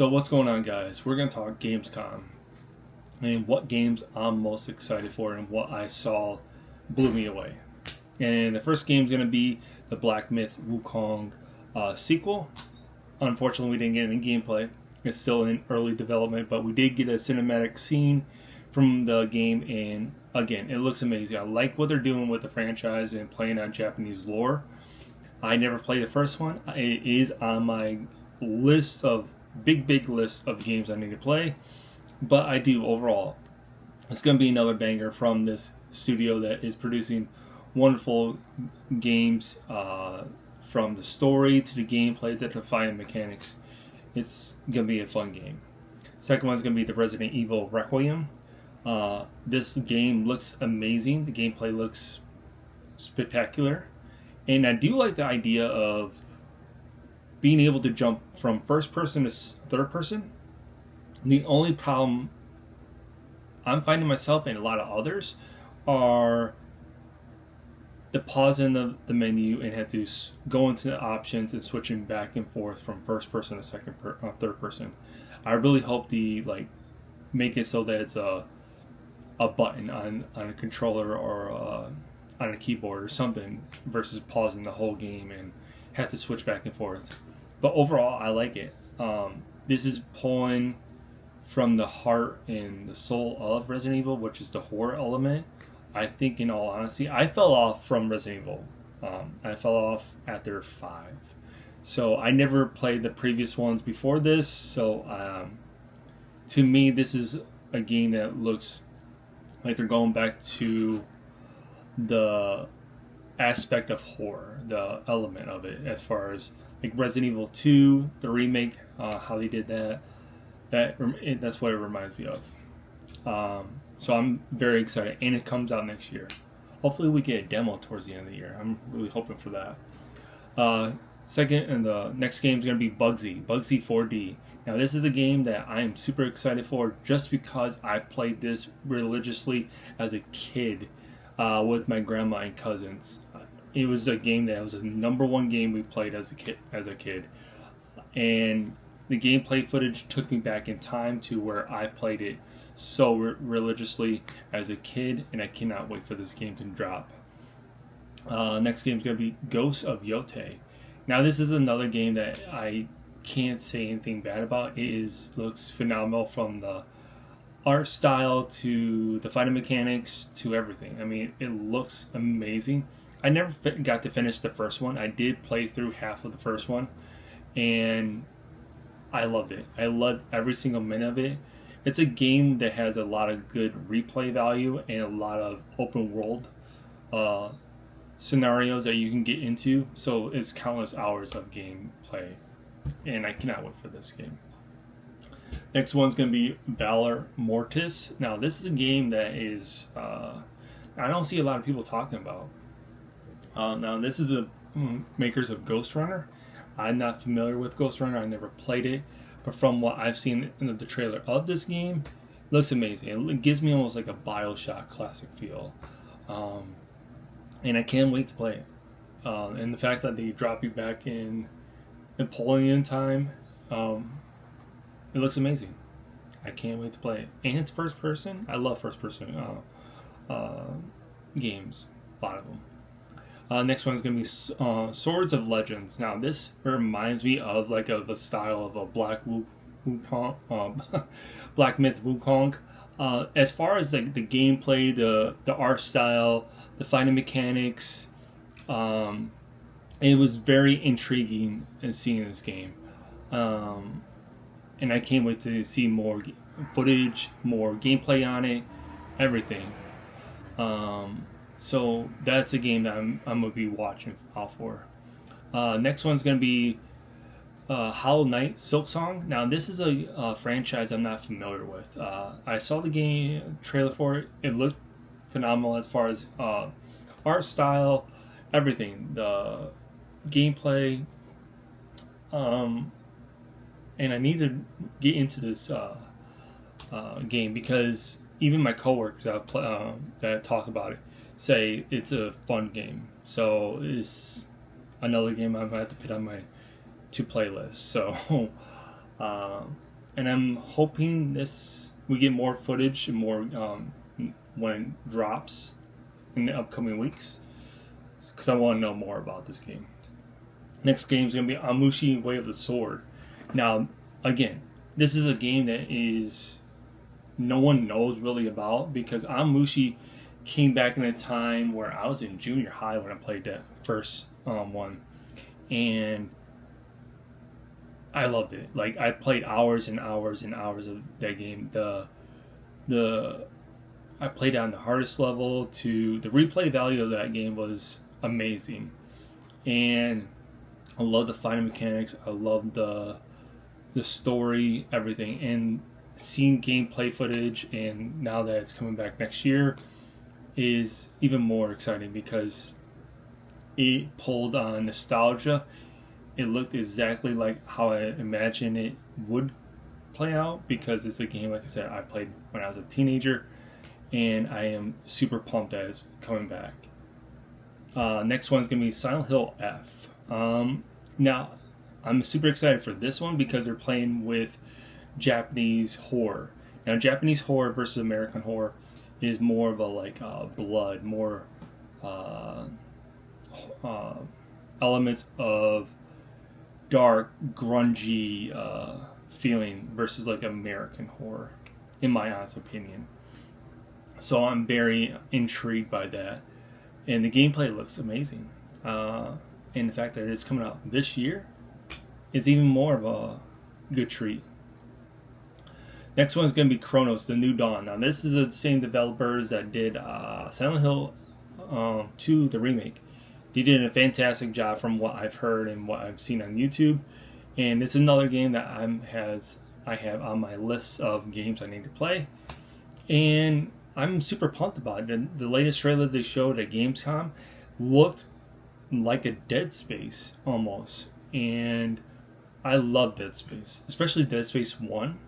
So what's going on, guys? We're gonna talk Gamescom and what games I'm most excited for and what I saw blew me away. And the first game is gonna be the Black Myth Wukong sequel. Unfortunately, we didn't get any gameplay. It's still in early development, but we did get a cinematic scene from the game, and again, it looks amazing. I like what they're doing with the franchise and playing on Japanese lore. I never played the first one. It is on my list of big list of games I need to play, but I do overall. It's going to be another banger from this studio that is producing wonderful games, from the story to the gameplay to the fighting mechanics. It's going to be a fun game. Second one's going to be the Resident Evil Requiem. This game looks amazing. The gameplay looks spectacular. And I do like the idea of being able to jump from first person to third person. The only problem I'm finding myself and a lot of others are the pause in the menu and have to go into the options and switching back and forth from first person to third person. I really hope the make it so that it's a button on a controller or on a keyboard or something versus pausing the whole game and have to switch back and forth. But overall, I like it. This is pulling from the heart and the soul of Resident Evil, which is the horror element. I think, in all honesty, I fell off from Resident Evil. I fell off after 5. So I never played the previous ones before this. So to me, this is a game that looks like they're going back to the aspect of horror, the element of it, as far as like Resident Evil 2, the remake, how they did that. That's what it reminds me of. So I'm very excited, and it comes out next year. Hopefully, we get a demo towards the end of the year. I'm really hoping for that. Second, and the next game is going to be Bugsy 4D. Now, this is a game that I am super excited for, just because I played this religiously as a kid with my grandma and cousins. It was a game that was a number one game we played as a kid, and the gameplay footage took me back in time to where I played it so religiously as a kid, and I cannot wait for this game to drop. Next game is going to be Ghosts of Yote. Now, this is another game that I can't say anything bad about. Looks phenomenal, from the art style to the fighting mechanics to everything. I mean, it looks amazing. I never got to finish the first one. I did play through half of the first one, and I loved it. I loved every single minute of it. It's a game that has a lot of good replay value and a lot of open world scenarios that you can get into. So it's countless hours of gameplay, and I cannot wait for this game. Next one's going to be Valor Mortis. Now, this is a game that is I don't see a lot of people talking about. Now, this is the makers of Ghost Runner. I'm not familiar with Ghost Runner. I never played it. But from what I've seen in the trailer of this game, it looks amazing. It gives me almost like a BioShock classic feel. And I can't wait to play it. And the fact that they drop you back in Napoleon time, it looks amazing. I can't wait to play it. And it's first person. I love first person games. A lot of them. Next one is going to be Swords of Legends. Now, this reminds me of the style of a Black Myth Wukong. As far as the gameplay, the art style, the fighting mechanics, it was very intriguing in seeing this game. And I can't wait to see more footage, more gameplay on it, everything. So that's a game that I'm going to be watching out for. Next one's going to be Hollow Knight Silksong. Now, this is a franchise I'm not familiar with. I saw the game trailer for it. It looked phenomenal as far as art style, everything. The gameplay. And I need to get into this game, because even my coworkers that talk about it say it's a fun game. So it's another game I'm going to have to put on my to playlist. So and I'm hoping we get more footage and more when it drops in the upcoming weeks, because I want to know more about this game. Next game is going to be Amushi Way of the Sword. Now, again, this is a game that is no one knows really about, because Amushi came back in a time where I was in junior high when I played that first one, and I loved it. Like, I played hours and hours and hours of that game. I played on the hardest level. To the replay value of that game was amazing, and I love the fighting mechanics. I love the story, everything, and seeing gameplay footage. And now that it's coming back next year, is even more exciting because it pulled on nostalgia. It looked exactly like how I imagined it would play out, because it's a game, like I said, I played when I was a teenager, and I am super pumped that it's coming back. Next one's going to be Silent Hill F. Now, I'm super excited for this one because they're playing with Japanese horror. Now, Japanese horror versus American horror is more of a blood, more elements of dark, grungy feeling versus like American horror, in my honest opinion. So I'm very intrigued by that, and the gameplay looks amazing. And the fact that it's coming out this year is even more of a good treat. Next one is going to be Chronos: The New Dawn. Now, this is the same developers that did Silent Hill 2, the remake. They did a fantastic job from what I've heard and what I've seen on YouTube. And it's another game that I have on my list of games I need to play. And I'm super pumped about it. The latest trailer they showed at Gamescom looked like a Dead Space almost. And I love Dead Space, especially Dead Space 1.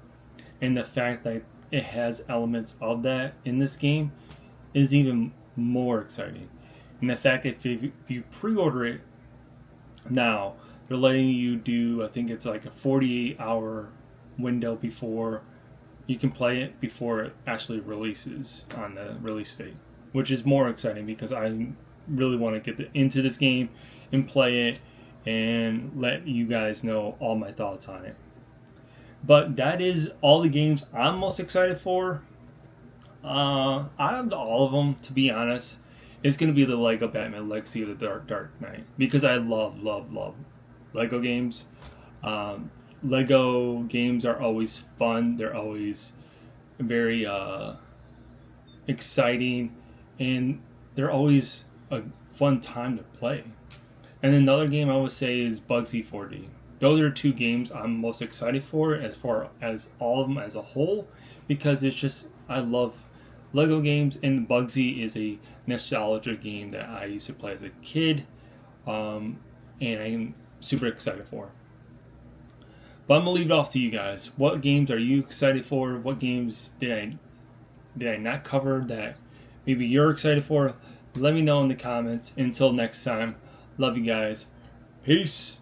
And the fact that it has elements of that in this game is even more exciting. And the fact that if you pre-order it now, they're letting you do, I think it's like a 48-hour window before you can play it, before it actually releases on the release date, which is more exciting because I really want to get into this game and play it and let you guys know all my thoughts on it. But that is all the games I'm most excited for. Out of all of them, to be honest, it's going to be the Lego Batman Legacy of the Dark Knight, because I love Lego games. Lego games are always fun. They're always very exciting, and they're always a fun time to play. And another game I would say is Bugsy 4D. Those are two games I'm most excited for as far as all of them as a whole, because it's just, I love Lego games, and Bugsy is a nostalgia game that I used to play as a kid, and I'm super excited for. But I'm gonna leave it off to you guys. What games are you excited for? What games did I not cover that maybe you're excited for? Let me know in the comments. Until next time, love you guys. Peace.